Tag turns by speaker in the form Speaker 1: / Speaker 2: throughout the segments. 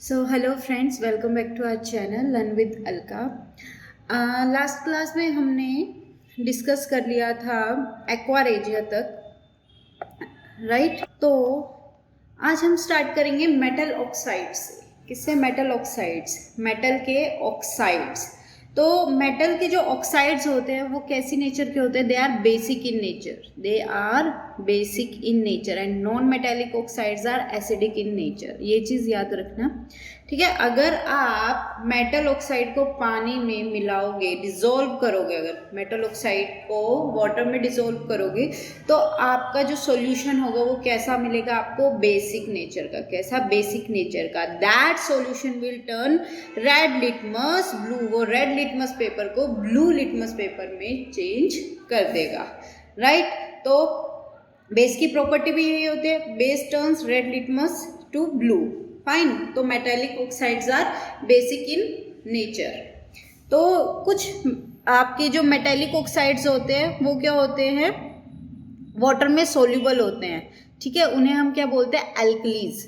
Speaker 1: So hello friends, welcome back to our channel Learn with Alka. Last class में हमने discuss कर लिया था एक्वारेजिया तक, राइट? तो आज हम स्टार्ट करेंगे मेटल ऑक्साइड से। किससे? मेटल ऑक्साइड्स, मेटल के ऑक्साइड्स। तो मेटल के जो ऑक्साइड्स होते हैं वो कैसी नेचर के होते हैं? They are basic in nature, they are basic in nature and non metallic oxides are acidic in nature. ये चीज़ याद रखना, ठीक है? अगर आप मेटल ऑक्साइड को पानी में मिलाओगे, डिसॉल्व करोगे, अगर मेटल ऑक्साइड को वाटर में डिसॉल्व करोगे तो आपका जो सॉल्यूशन होगा वो कैसा मिलेगा आपको? बेसिक नेचर का। कैसा? बेसिक नेचर का। That solution will turn red litmus blue. वो रेड लिटमस पेपर को ब्लू लिटमस पेपर में चेंज कर देगा, राइट? तो बेस की प्रॉपर्टी भी यही होती है, base turns red litmus to blue. Fine. तो metallic oxides are basic in nature. तो कुछ आपके जो मेटेलिक ऑक्साइड्स होते हैं वो क्या होते हैं? वाटर में सोल्यूबल होते हैं, ठीक है? उन्हें हम क्या बोलते हैं? एल्कलीज,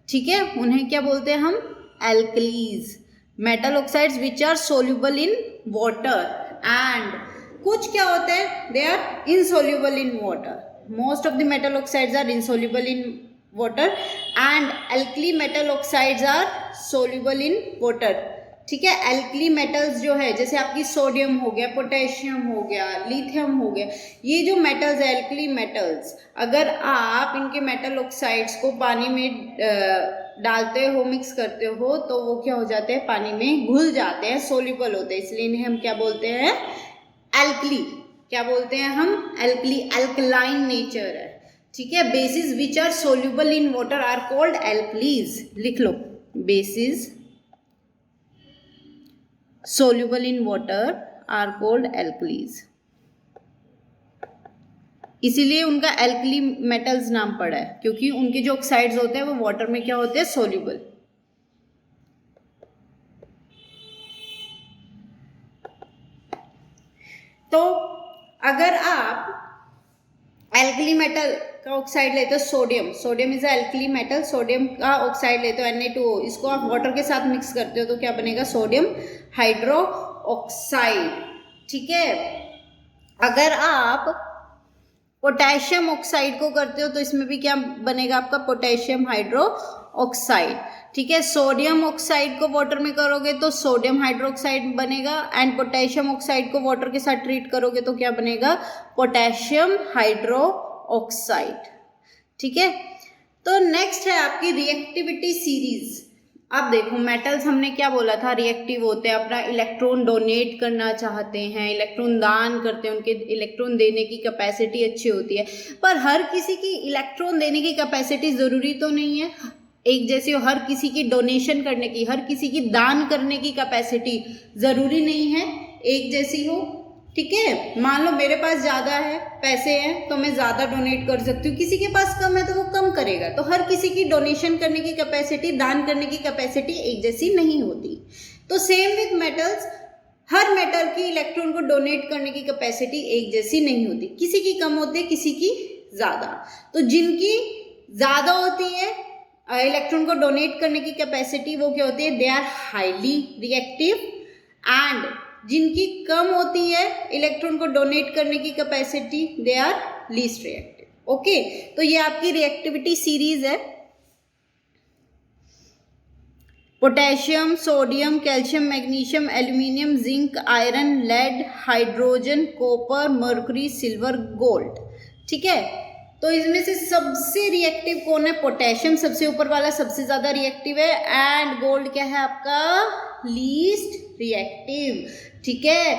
Speaker 1: ठीक है? उन्हें क्या बोलते हैं हम? Alkalis. Metal oxides which are soluble in water and कुछ क्या होते हैं? They are insoluble in water. Most of the metal oxides are insoluble in water and alkali metal oxides are soluble in water, ठीक है? Alkali metals जो है, जैसे आपकी सोडियम हो गया, पोटेशियम हो गया, लिथियम हो गया, ये जो मेटल्स है एल्कली मेटल्स, अगर आप इनके मेटल ऑक्साइड्स को पानी में डालते हो, मिक्स करते हो, तो वो क्या हो जाते हैं? पानी में घुल जाते हैं, सोल्यूबल होते हैं। इसलिए इन्हें हम क्या बोलते हैं? एल्कली। क्या बोलते हैं हम? एल्कली। एल्कलाइन नेचर है, ठीक है? Bases which are soluble in water are called alkalis. लिख लो, bases soluble in water are called alkalis। इसीलिए उनका एल्कली मेटल्स नाम पड़ा है, क्योंकि उनके जो ऑक्साइड्स होते हैं वो वाटर में क्या होते हैं? सोल्यूबल। तो अगर आप एल्कली मेटल का ऑक्साइड लेते हो, sodium, sodium is alkali metal, sodium का ऑक्साइड लेते हो Na2O, इसको आप वाटर के साथ मिक्स करते हो तो क्या बनेगा? सोडियम हाइड्रो ऑक्साइड, ठीक है? अगर आप पोटेशियम ऑक्साइड को करते हो तो इसमें भी क्या बनेगा आपका? पोटेशियम हाइड्रो ऑक्साइड, ठीक है? सोडियम ऑक्साइड को वाटर में करोगे तो सोडियम हाइड्रोक्साइड बनेगा एंड पोटेशियम ऑक्साइड को वाटर के साथ ट्रीट करोगे तो क्या बनेगा? पोटेशियम हाइड्रो ऑक्साइड, ठीक है? तो नेक्स्ट है आपकी रिएक्टिविटी सीरीज। अब देखो, मेटल्स हमने क्या बोला था? रिएक्टिव होते हैं, अपना इलेक्ट्रॉन डोनेट करना चाहते हैं, इलेक्ट्रॉन दान करते हैं, उनके इलेक्ट्रॉन देने की कैपेसिटी अच्छी होती है। पर हर किसी की इलेक्ट्रॉन देने की कैपेसिटी ज़रूरी तो नहीं है एक जैसी हो। हर किसी की डोनेशन करने की, हर किसी की दान करने की कैपेसिटी ज़रूरी नहीं है एक जैसी हो, ठीक है? मान लो मेरे पास ज़्यादा है, पैसे हैं, तो मैं ज़्यादा डोनेट कर सकती हूँ, किसी के पास कम है तो वो कम करेगा। तो हर किसी की डोनेशन करने की कैपेसिटी, दान करने की कैपेसिटी एक जैसी नहीं होती। तो same with metals, her metal की इलेक्ट्रॉन को डोनेट करने की कैपेसिटी एक जैसी नहीं होती, किसी की कम होती है, किसी की ज़्यादा। तो जिनकी ज़्यादा होती है इलेक्ट्रॉन को डोनेट करने की कैपेसिटी, वो क्या होती है? They are highly reactive. And जिनकी कम होती है इलेक्ट्रॉन को डोनेट करने की capacity, they are least reactive. Okay, तो ये आपकी रिएक्टिविटी सीरीज है। Potassium, sodium, calcium, magnesium, aluminium, zinc, iron, lead, hydrogen, copper, mercury, silver, gold, ठीक है? तो इसमें से सबसे रिएक्टिव कौन है? पोटेशियम सबसे ऊपर वाला, सबसे ज्यादा रिएक्टिव है। एंड गोल्ड क्या है आपका? लीस्ट रिएक्टिव, ठीक है?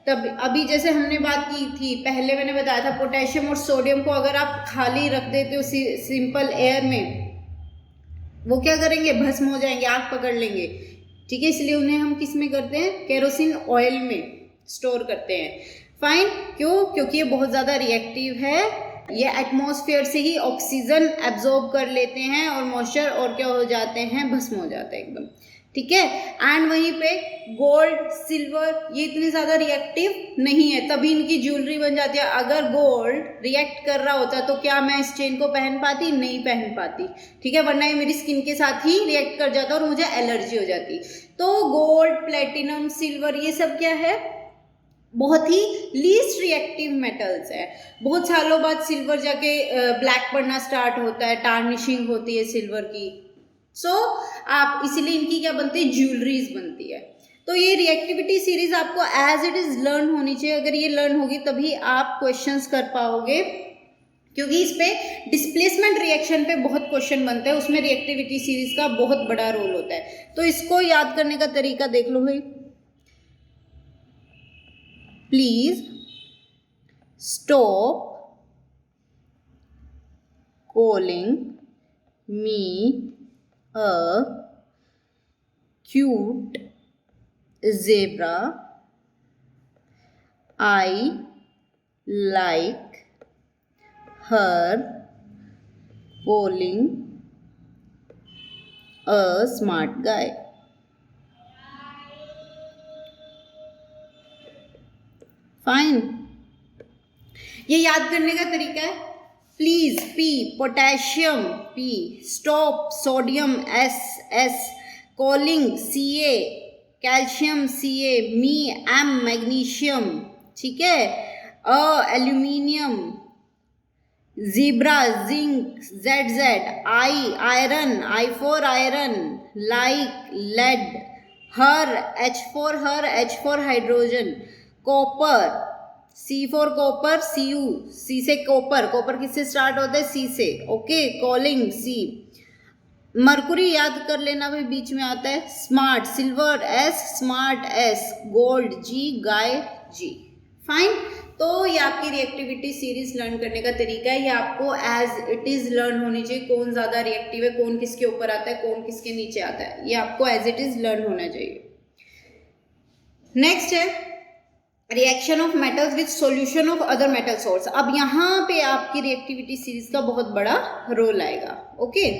Speaker 1: तब अभी जैसे हमने बात की थी, पहले मैंने बताया था पोटेशियम और सोडियम को अगर आप खाली रख देते हो सिंपल एयर में, वो क्या करेंगे? भस्म हो जाएंगे, आग पकड़ लेंगे, ठीक है? इसलिए उन्हें हम किस में करते हैं? केरोसिन ऑयल में स्टोर करते हैं। फाइन। क्यों? क्योंकि ये बहुत ज़्यादा रिएक्टिव है ये एटमॉस्फेयर से ही ऑक्सीजन एब्जॉर्ब कर लेते हैं और मॉइस्चर और क्या हो जाते हैं, भस्म हो जाते हैं एकदम, ठीक है। एंड वहीं पे गोल्ड, सिल्वर ये इतने ज़्यादा रिएक्टिव नहीं है, तभी इनकी ज्वेलरी बन जाती है। अगर गोल्ड रिएक्ट कर रहा होता तो क्या मैं इस चेन को पहन पाती? नहीं पहन पाती, ठीक है, वरना ये मेरी स्किन के साथ ही रिएक्ट कर जाता और मुझे एलर्जी हो जाती। तो गोल्ड, प्लेटिनम, सिल्वर ये सब क्या है, बहुत ही लीस्ट रिएक्टिव मेटल्स है। बहुत सालों बाद सिल्वर जाके ब्लैक पड़ना स्टार्ट होता है, टार्निशिंग होती है सिल्वर की। सो आप इसीलिए इनकी क्या बनती है, ज्वेलरीज बनती है। तो ये रिएक्टिविटी सीरीज आपको एज इट इज लर्न होनी चाहिए। अगर ये लर्न होगी तभी आप क्वेश्चंस कर पाओगे, क्योंकि इस पे डिस्प्लेसमेंट रिएक्शन पे बहुत क्वेश्चन बनते हैं, उसमें रिएक्टिविटी सीरीज का बहुत बड़ा रोल होता है। तो इसको याद करने का तरीका देख लो भाई। Please stop calling me a cute zebra. I like her calling a smart guy. Fine, ये याद करने का तरीका है। Please P, potassium P, stop sodium S S, calling C A, calcium C A, me M magnesium, ठीक है, aluminium, zebra zinc Z Z, I iron, I for iron, like lead, her H for hydrogen, copper C for copper, C U, C से copper, copper किससे start होता है, सी से, okay, calling C, Mercury याद कर लेना भाई बीच में आता है, smart silver S, smart S, gold G, guy G, fine. तो ये आपकी रिएक्टिविटी सीरीज लर्न करने का तरीका है। ये आपको एज इट इज लर्न होनी चाहिए, कौन ज्यादा रिएक्टिव है, कौन किसके ऊपर आता है, कौन किसके नीचे आता है, ये आपको एज इट इज लर्न होना चाहिए। नेक्स्ट है reaction of metals with solution of other metal source. अब यहाँ पे आपकी रिएक्टिविटी सीरीज का बहुत बड़ा रोल आएगा, ओके।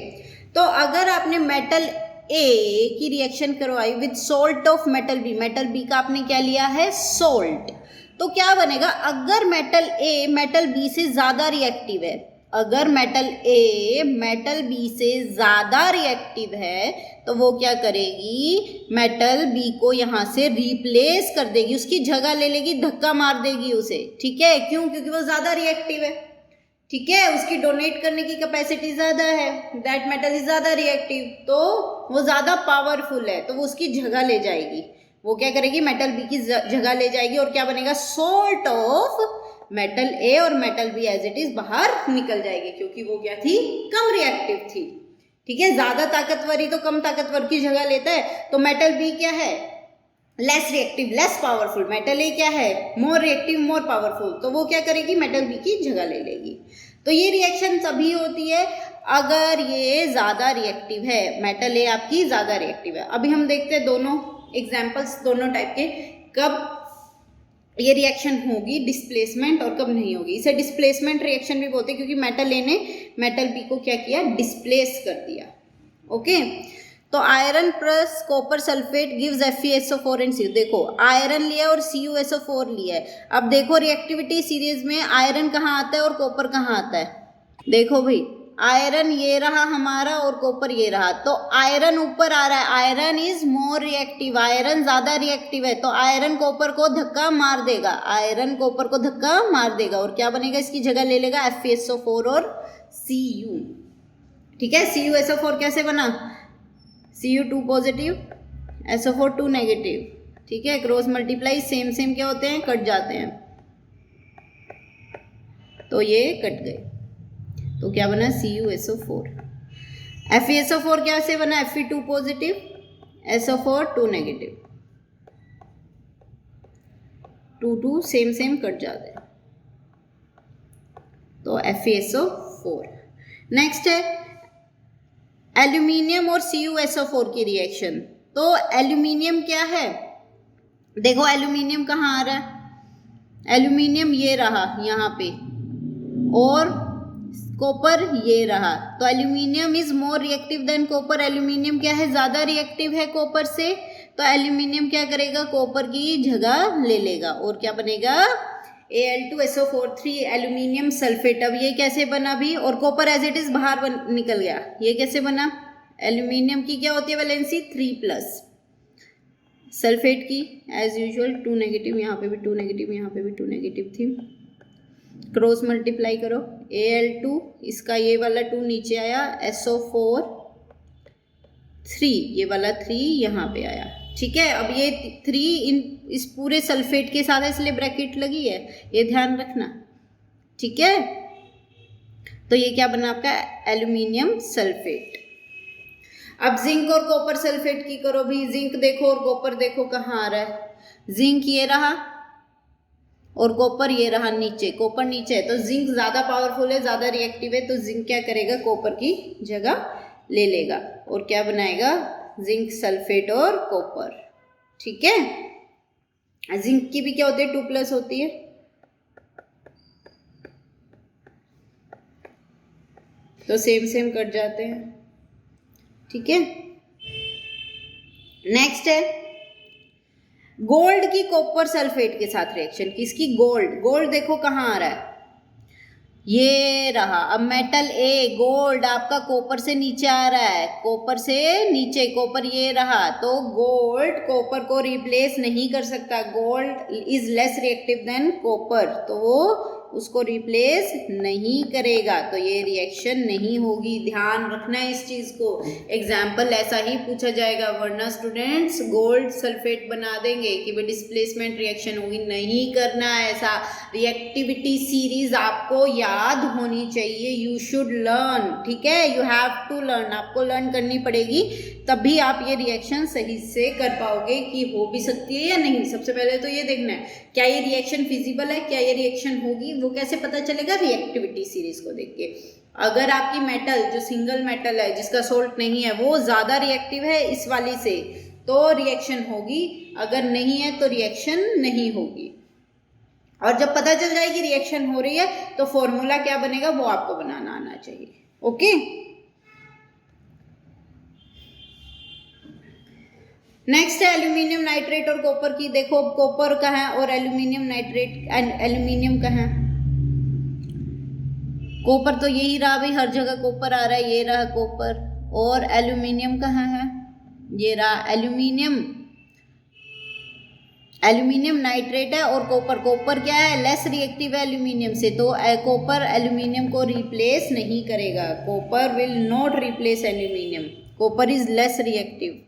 Speaker 1: तो अगर आपने मेटल ए की रिएक्शन करवाई with salt of metal B का आपने क्या लिया है, सोल्ट, तो क्या बनेगा, अगर मेटल ए मेटल बी से ज्यादा रिएक्टिव है, अगर मेटल ए मेटल बी से ज्यादा रिएक्टिव है तो वो क्या करेगी, मेटल बी को यहाँ से रिप्लेस कर देगी, उसकी जगह ले लेगी, धक्का मार देगी उसे, ठीक है, क्यों, क्योंकि वो ज्यादा रिएक्टिव है, ठीक है, उसकी डोनेट करने की कैपेसिटी ज्यादा है, दैट मेटल इज ज्यादा रिएक्टिव, तो वो ज्यादा पावरफुल है, तो वो उसकी जगह ले जाएगी, वो क्या करेगी, मेटल बी की जगह ले जाएगी और क्या बनेगा, सोल्ट ऑफ मेटल ए, और metal B as it is बाहर निकल जाएगी, क्योंकि वो क्या थी, कम रिएक्टिव थी, ठीक है, ज्यादा ताकतवर ही तो कम ताकतवर की जगह लेता है। तो मेटल बी क्या है, less reactive less powerful, metal A क्या है, मोर रिएक्टिव मोर पावरफुल, तो वो क्या करेगी, मेटल बी की जगह ले लेगी। तो ये रिएक्शन तभी होती है अगर ये ज्यादा रिएक्टिव है, मेटल ए आपकी ज्यादा रिएक्टिव है। अभी हम देखते हैं दोनों एग्जाम्पल्स, दोनों टाइप के, कब ये रिएक्शन होगी डिस्प्लेसमेंट और कब नहीं होगी। इसे डिस्प्लेसमेंट रिएक्शन भी बोलते हैं, क्योंकि मेटल ए ने मेटल बी को क्या किया, डिस्प्लेस कर दिया, ओके। तो iron plus copper sulphate gives FeSO4 and Cu। देखो आयरन लिया और CuSO4 लिया है। अब देखो रिएक्टिविटी सीरीज में आयरन कहाँ आता है और कॉपर कहाँ आता है, देखो भाई, आयरन ये रहा हमारा और कॉपर ये रहा, तो आयरन ऊपर आ रहा है, iron is more reactive, iron ज्यादा रिएक्टिव है, तो आयरन कॉपर को धक्का मार देगा, आयरन कॉपर को धक्का मार देगा और क्या बनेगा, इसकी जगह ले लेगा FeSO4 और Cu, ठीक है। CuSO4 कैसे बना, Cu2 पॉजिटिव, SO4 2 नेगेटिव, ठीक है, क्रॉस मल्टीप्लाई सेम सेम क्या होते हैं, कट जाते हैं, तो ये कट गए, तो क्या बना, CuSO4। FeSO4 कैसे बना, Fe2 positive, SO4 2 negative, 2 same same cut जाते हैं, तो FeSO4। नेक्स्ट है एल्यूमिनियम और CuSO4 की रिएक्शन। तो एल्यूमिनियम क्या है, देखो एल्यूमिनियम कहाँ आ रहा है, एल्यूमिनियम ये रहा यहाँ पे, और कॉपर ये रहा। तो aluminium is more reactive than copper. Aluminium क्या है, ज्यादा रिएक्टिव है कॉपर से, तो एल्यूमिनियम क्या करेगा, कॉपर की जगह ले लेगा और क्या बनेगा, Al2SO4 एल्यूमिनियम सल्फेट। अब ये कैसे बना भी, और कॉपर एज इट इज बाहर निकल गया, ये कैसे बना, एल्यूमिनियम की क्या होती है वैलेंसी 3+, सल्फेट की एज यूजुअल 2 नेगेटिव, यहाँ पे भी 2 नेगेटिव, यहाँ पे भी 2 नेगेटिव थी, क्रॉस मल्टीप्लाई करो, Al2 इसका ये वाला 2 नीचे आया, SO4 3 ये वाला 3 यहाँ पे आया, ठीक है। अब ये 3 इस पूरे सल्फेट के साथ है इसलिए ब्रैकेट लगी है, ये ध्यान रखना, ठीक है। तो ये क्या बना आपका, एल्यूमिनियम सल्फेट। अब जिंक और कॉपर सल्फेट की करो भी, जिंक देखो और कॉपर देखो कहाँ आ रहा है, जिंक ये रहा और कॉपर ये रहा नीचे, कॉपर नीचे है, तो जिंक ज्यादा पावरफुल है, ज्यादा रिएक्टिव है, तो जिंक क्या करेगा, कॉपर की जगह ले लेगा और क्या बनाएगा, जिंक सल्फेट और कॉपर, ठीक है। जिंक की भी क्या होती है, 2+ होती है, तो सेम सेम कट जाते हैं, ठीक है। नेक्स्ट है गोल्ड की कॉपर सल्फेट के साथ रिएक्शन, किसकी, गोल्ड। गोल्ड देखो कहाँ आ रहा है, ये रहा। अब मेटल ए गोल्ड आपका कॉपर से नीचे आ रहा है, कॉपर से नीचे, कॉपर ये रहा, तो गोल्ड कॉपर को रिप्लेस नहीं कर सकता, gold is less reactive than copper, तो वो उसको रिप्लेस नहीं करेगा, तो ये रिएक्शन नहीं होगी, ध्यान रखना है इस चीज को। एग्जाम्पल ऐसा ही पूछा जाएगा, वरना स्टूडेंट्स गोल्ड सल्फेट बना देंगे कि भाई डिस्प्लेसमेंट रिएक्शन होगी, नहीं करना है ऐसा। रिएक्टिविटी सीरीज आपको याद होनी चाहिए, यू शुड लर्न, ठीक है, यू हैव टू लर्न, आपको लर्न करनी पड़ेगी, तभी आप ये रिएक्शन सही से कर पाओगे कि हो भी सकती है या नहीं। सबसे पहले तो ये देखना है क्या ये रिएक्शन फिजिबल है, क्या ये रिएक्शन होगी, वो कैसे पता चलेगा, रिएक्टिविटी सीरीज को देख के। अगर आपकी मेटल जो सिंगल मेटल है जिसका सोल्ट नहीं है वो ज्यादा रिएक्टिव है इस वाली से, तो रिएक्शन होगी, अगर नहीं है तो रिएक्शन नहीं होगी। और जब पता चल जाएगी रिएक्शन हो रही है तो फॉर्मूला क्या बनेगा वो आपको बनाना आना चाहिए, ओके। नेक्स्ट है एल्यूमिनियम नाइट्रेट और कॉपर की। देखो कॉपर का है और एल्यूमिनियम नाइट्रेट, एल्यूमिनियम का है, कॉपर तो यही रहा भाई, हर जगह कॉपर आ रहा है, ये रहा कॉपर, और एल्यूमिनियम कहाँ है, ये रहा एल्यूमिनियम, एल्यूमिनियम नाइट्रेट है और कॉपर, कॉपर क्या है, लेस रिएक्टिव है एल्यूमिनियम से, तो कॉपर एल्यूमिनियम को रिप्लेस नहीं करेगा, copper will not replace aluminium, copper is less reactive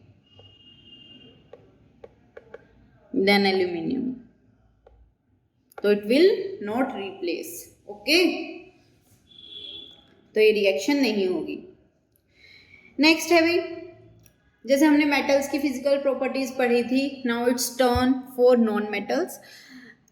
Speaker 1: than aluminium, तो it will not replace, okay, तो ये रिएक्शन नहीं होगी। नेक्स्ट है भाई, जैसे हमने मेटल्स की फिजिकल प्रॉपर्टीज पढ़ी थी, now it's turn for non metals.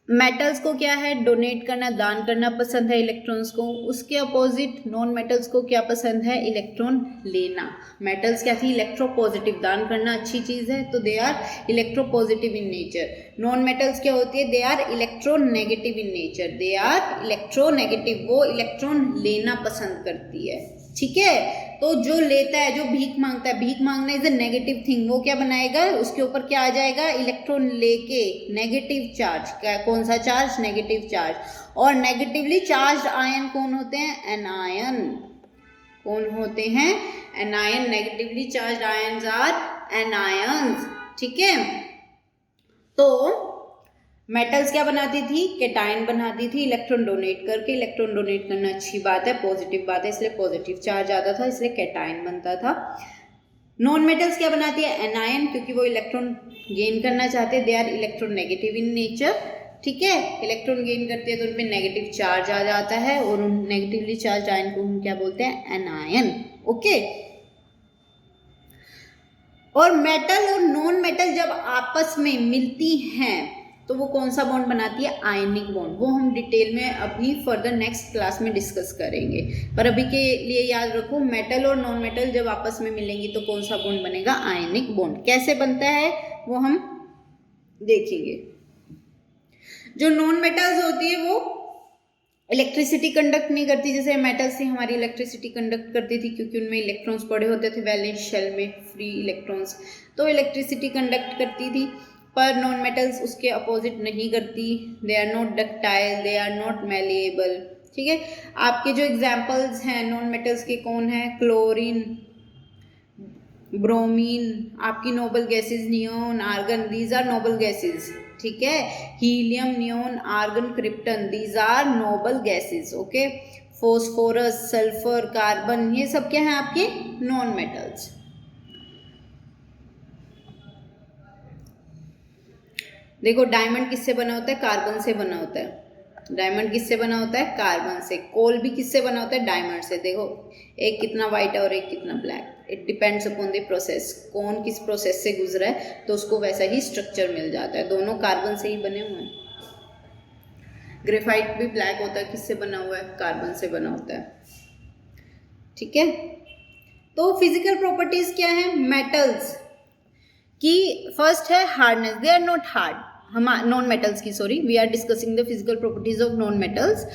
Speaker 1: Metals को क्या है, डोनेट करना, दान करना पसंद है इलेक्ट्रॉन्स को, उसके अपोजिट नॉन मेटल्स को क्या पसंद है, इलेक्ट्रॉन लेना। मेटल्स क्या थी, इलेक्ट्रोपॉजिटिव, दान करना अच्छी चीज है तो they are electropositive in nature. Non metals क्या होती है, they are electronegative in nature, they are electronegative, वो इलेक्ट्रॉन लेना पसंद करती है, ठीक है। तो जो लेता है, जो भीख मांगता है, भीख मांगना इज अ नेगेटिव थिंग, वो क्या बनाएगा, उसके ऊपर क्या आ जाएगा, इलेक्ट्रॉन लेके नेगेटिव चार्ज, क्या कौन सा चार्ज, नेगेटिव चार्ज। और नेगेटिवली चार्ज आयन कौन होते हैं, एनायन, कौन होते हैं, anion, negatively charge ions are anions, ठीक है। तो मेटल्स क्या बनाती थी, कैटायन बनाती थी, इलेक्ट्रॉन डोनेट करके, इलेक्ट्रॉन डोनेट करना अच्छी बात है, पॉजिटिव बात है, इसलिए पॉजिटिव चार्ज आता था, इसलिए कैटायन बनता था। नॉन मेटल्स क्या बनाती है, एनायन, क्योंकि वो इलेक्ट्रॉन गेन करना चाहते हैं, they are electron negative in nature, ठीक है, इलेक्ट्रॉन गेन करते हैं तो उनपे नेगेटिव चार्ज आ जाता है और उन नेगेटिवली चार्ज आयन को हम क्या बोलते हैं, एनायन, ओके। और मेटल और नॉन मेटल जब आपस में मिलती हैं तो वो कौन सा बॉन्ड बनाती है, आयनिक बॉन्ड, वो हम डिटेल में अभी फर्दर नेक्स्ट क्लास में डिस्कस करेंगे, पर अभी के लिए याद रखो मेटल और नॉन मेटल जब आपस में मिलेंगी तो कौन सा बॉन्ड बनेगा, आयनिक बॉन्ड। कैसे बनता है वो हम देखेंगे। जो नॉन मेटल्स होती है वो इलेक्ट्रिसिटी कंडक्ट नहीं करती, जैसे मेटल्स थी हमारी इलेक्ट्रिसिटी कंडक्ट करती थी क्योंकि उनमें इलेक्ट्रॉन्स पड़े होते थे वैलेंस शेल में, फ्री इलेक्ट्रॉन्स, तो इलेक्ट्रिसिटी कंडक्ट करती थी। पर नॉन मेटल्स उसके अपोजिट नहीं करती, they are not ductile, they are not malleable. ठीक है, आपके जो एग्जाम्पल्स हैं नॉन मेटल्स के कौन है? क्लोरीन, ब्रोमीन, आपकी noble gases neon, argon, these are noble gases. ठीक है, helium, neon, argon, krypton, these are noble gases. Okay, phosphorus, sulphur, carbon, ये सब क्या है आपके? Non metals. देखो डायमंड किससे बना होता है? कार्बन से बना होता है। डायमंड किससे बना होता है? कार्बन से। कोल भी किससे बना होता है? डायमंड से। देखो एक कितना वाइट है और एक कितना black, it depends upon the process, कौन किस प्रोसेस से गुजरा है तो उसको वैसा ही स्ट्रक्चर मिल जाता है। दोनों कार्बन से ही बने हुए हैं। ग्रेफाइट भी ब्लैक होता है, किससे बना हुआ है? कार्बन से बना होता है। ठीक है, तो फिजिकल प्रॉपर्टीज क्या है मेटल्स की? फर्स्ट है hardness, they are not hard. हम नॉन मेटल्स की, sorry, we are discussing the physical properties of non metals.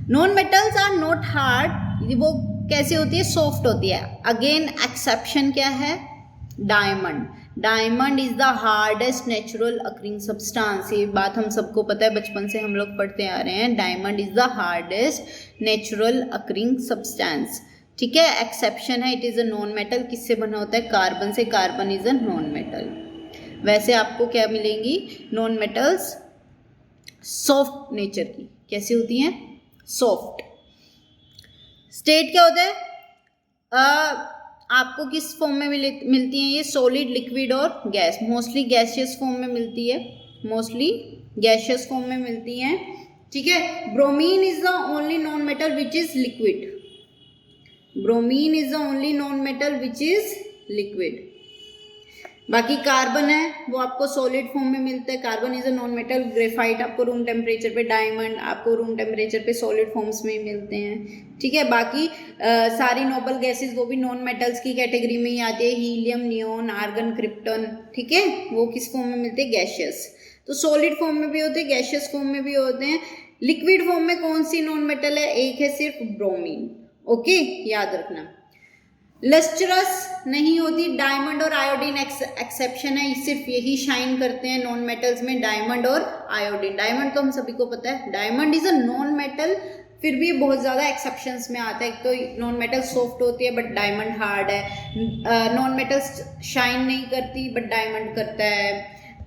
Speaker 1: Non metals are not hard, वो कैसी होती है? सॉफ्ट होती है। अगेन एक्सेप्शन क्या है? Diamond. Diamond is the hardest natural occurring substance. ये बात हम सबको पता है, बचपन से हम लोग पढ़ते आ रहे हैं। Diamond is the hardest natural occurring substance. ठीक है, एक्सेप्शन है, it is a non metal. किससे बना होता है? कार्बन से। Carbon is a non metal. वैसे आपको क्या मिलेंगी? नॉन मेटल्स सॉफ्ट नेचर की। कैसी होती हैं? सॉफ्ट। स्टेट क्या होता है? आपको किस फॉर्म में मिलती हैं ये? सॉलिड, लिक्विड और गैस। मोस्टली गैसियस फॉर्म में मिलती है, मोस्टली गैसियस फॉर्म में मिलती हैं। ठीक है, bromine is the only non metal which is liquid. Bromine is the only non metal which is liquid. बाकी कार्बन है वो आपको सॉलिड फॉर्म में मिलता है, carbon is a non metal. Graphite आपको रूम टेम्परेचर पे, डायमंड आपको रूम टेम्परेचर पे सॉलिड फॉर्म्स में मिलते हैं। ठीक है, बाकी सारी नोबल गैसेस वो भी नॉन मेटल्स की कैटेगरी में ही आती है। Helium, neon, argon, krypton. ठीक है, वो किस फॉर्म में मिलते हैं? गैशियस। तो सॉलिड फॉर्म में भी होते हैं, गैशियस फॉर्म में भी होते हैं। लिक्विड फॉर्म में कौन सी नॉन मेटल है? एक है सिर्फ, ब्रोमीन। ओके, याद रखना। लस्ट्रस नहीं होती, डायमंड और आयोडीन एक्सेप्शन है, सिर्फ यही शाइन करते हैं नॉन मेटल्स में, डायमंड और आयोडीन। डायमंड तो हम सभी को पता है, diamond is a non metal, फिर भी बहुत ज़्यादा एक्सेप्शंस में आता है। एक तो नॉन मेटल सॉफ्ट होती है बट डायमंड हार्ड है। नॉन मेटल्स शाइन नहीं करती बट डायमंड करता है।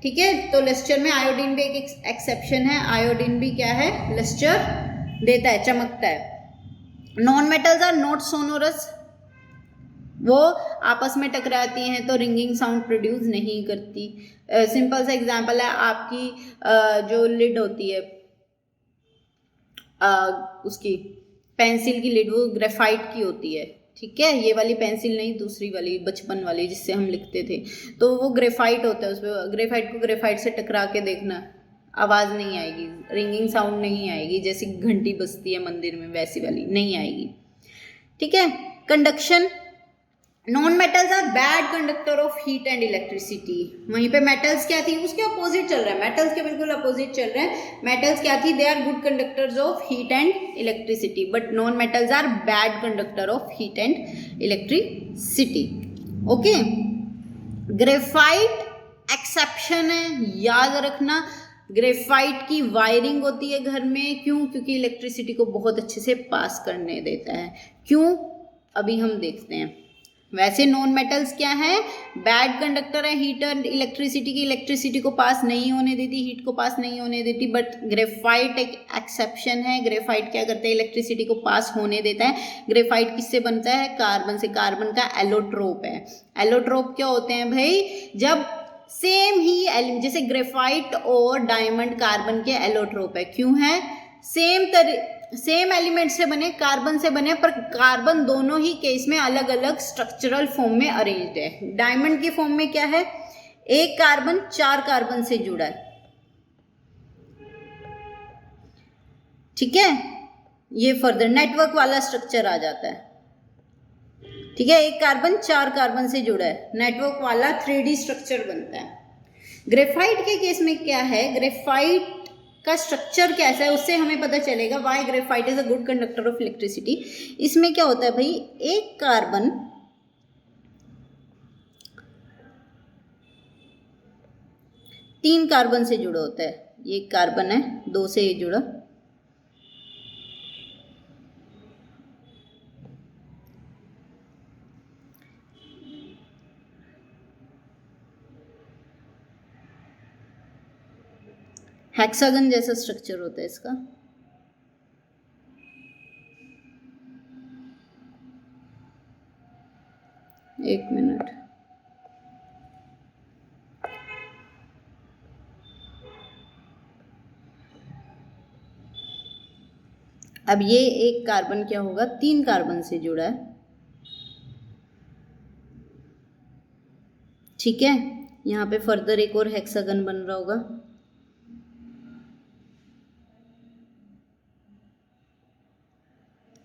Speaker 1: ठीक है, तो लस्टर में आयोडीन भी एक एक्सेप्शन है। आयोडीन भी क्या है? लस्टर देता है, चमकता है। Non metals are not sonorous, वो आपस में टकराती हैं तो रिंगिंग साउंड प्रोड्यूस नहीं करती। सिंपल सा एग्जांपल है आपकी जो लिड होती है उसकी पेंसिल की लिड, वो ग्रेफाइट की होती है। ठीक है, ये वाली पेंसिल नहीं, दूसरी वाली बचपन वाली जिससे हम लिखते थे, तो वो ग्रेफाइट होता है। उसमें ग्रेफाइट को ग्रेफाइट से टकरा के देखना, आवाज़ नहीं आएगी, रिंगिंग साउंड नहीं आएगी। जैसी घंटी बजती है मंदिर में वैसी वाली नहीं आएगी। ठीक है, conduction, non metals are bad conductor of heat and electricity. वहीं पे मेटल्स क्या थी? उसके अपोजिट चल रहा है, मेटल्स के बिल्कुल अपोजिट चल रहा है। मेटल्स क्या थी? They are good conductors of heat and electricity, but non metals are bad conductor of heat and electricity. Okay, graphite exception है, याद रखना। ग्रेफाइट की वायरिंग होती है घर में, क्यों? क्योंकि इलेक्ट्रिसिटी को बहुत अच्छे से पास करने देता है। क्यों? अभी हम देखते हैं। वैसे नॉन मेटल्स क्या है? बैड कंडक्टर है हीट एंड इलेक्ट्रिसिटी की, इलेक्ट्रिसिटी को पास नहीं होने देती, हीट को पास नहीं होने देती। बट ग्रेफाइट एक एक्सेप्शन है। ग्रेफाइट क्या करता है? इलेक्ट्रिसिटी को पास होने देता है। ग्रेफाइट किससे बनता है? कार्बन से। कार्बन का एलोट्रोप है। एलोट्रोप क्या होते हैं भाई? जब सेम ही जैसे ग्रेफाइट और डायमंड कार्बन के एलोट्रोप है। क्यों है? सेम एलिमेंट से बने, कार्बन से बने, पर कार्बन दोनों ही केस में अलग अलग स्ट्रक्चरल फॉर्म में अरेंज्ड है। डायमंड की फॉर्म में क्या है? एक कार्बन 4 कार्बन से जुड़ा है। ठीक है, ये फर्दर नेटवर्क वाला स्ट्रक्चर आ जाता है। ठीक है, एक कार्बन 4 कार्बन से जुड़ा है, नेटवर्क वाला 3D स्ट्रक्चर बनता है। ग्रेफाइट के केस में क्या है? ग्रेफाइट का स्ट्रक्चर कैसा है उससे हमें पता चलेगा why graphite is a good conductor of electricity. इसमें क्या होता है भाई, एक कार्बन तीन कार्बन से जुड़ा होता है। ये कार्बन है, दो से ये जुड़ा, हेक्सागन जैसा स्ट्रक्चर होता है इसका। एक मिनट, अब ये एक कार्बन क्या होगा, तीन कार्बन से जुड़ा है, ठीक है। यहाँ पे फर्दर एक और हेक्सागन बन रहा होगा,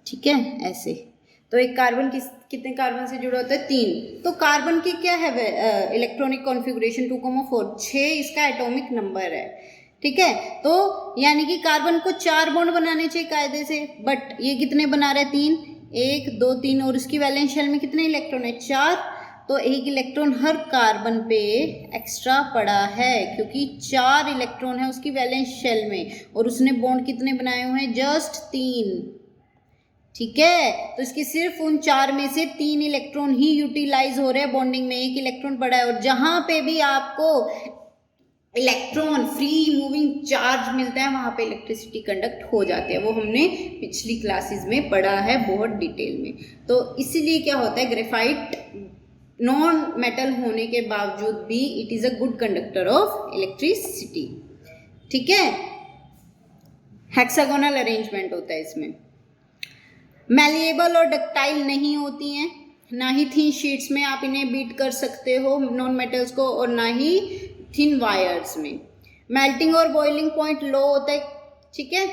Speaker 1: ठीक है, ऐसे। तो एक कार्बन कितने कार्बन से जुड़ा होता है, तीन। तो कार्बन की क्या है इलेक्ट्रॉनिक कॉन्फ़िगरेशन 2,4, 6 इसका एटॉमिक नंबर है, ठीक है। तो यानी कि कार्बन को 4 बॉन्ड बनाने चाहिए कायदे से, बट ये कितने बना रहे हैं, 3, 1 2 3, और उसकी वैलेंस शेल में कितने इलेक्ट्रॉन है, 4। तो एक इलेक्ट्रॉन हर कार्बन पे एक्स्ट्रा पड़ा है, क्योंकि 4 इलेक्ट्रॉन है उसकी वैलेंस शेल में, और उसने बॉन्ड कितने बनाए हुए हैं, जस्ट 3, ठीक है। तो इसकी सिर्फ उन 4 में से 3 इलेक्ट्रॉन ही यूटिलाइज हो रहे हैं बॉन्डिंग में, एक इलेक्ट्रॉन पड़ा है। और जहां पे भी आपको इलेक्ट्रॉन फ्री मूविंग चार्ज मिलता है वहां पे इलेक्ट्रिसिटी कंडक्ट हो जाती है, वो हमने पिछली क्लासेस में पढ़ा है बहुत डिटेल में। तो इसीलिए क्या होता है, ग्रेफाइट नॉन मेटल होने के बावजूद भी it is a good conductor of electricity, ठीक है। हेक्सागोनल अरेंजमेंट होता है इसमें। मैलिएबल और डक्टाइल नहीं होती हैं, ना ही थिन शीट्स में आप इन्हें बीट कर सकते हो नॉन मेटल्स को, और ना ही थिन वायर्स में। मेल्टिंग और बॉइलिंग पॉइंट लो होता है, ठीक है।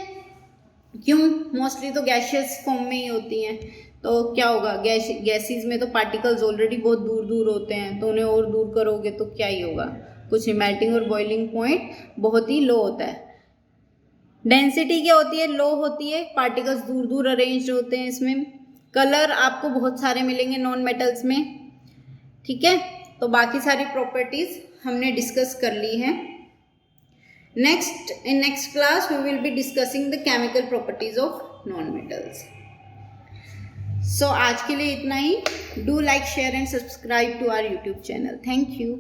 Speaker 1: क्यों, मोस्टली तो गैशियस फॉर्म में ही होती हैं। तो क्या होगा, गैसेस में तो पार्टिकल्स ऑलरेडी बहुत दूर दूर होते हैं, तो उन्हें और दूर करोगे तो क्या ही होगा, कुछ नहीं। मेल्टिंग और बॉइलिंग पॉइंट बहुत ही लो होता है। डेंसिटी क्या होती है, लो होती है, पार्टिकल्स दूर दूर अरेंज होते हैं इसमें। कलर आपको बहुत सारे मिलेंगे नॉन मेटल्स में, ठीक है। तो बाकी सारी प्रॉपर्टीज हमने डिस्कस कर ली है। In next class we will be discussing the chemical properties of non metals. So आज के लिए इतना ही। Do like, share and subscribe to our YouTube channel. Thank you.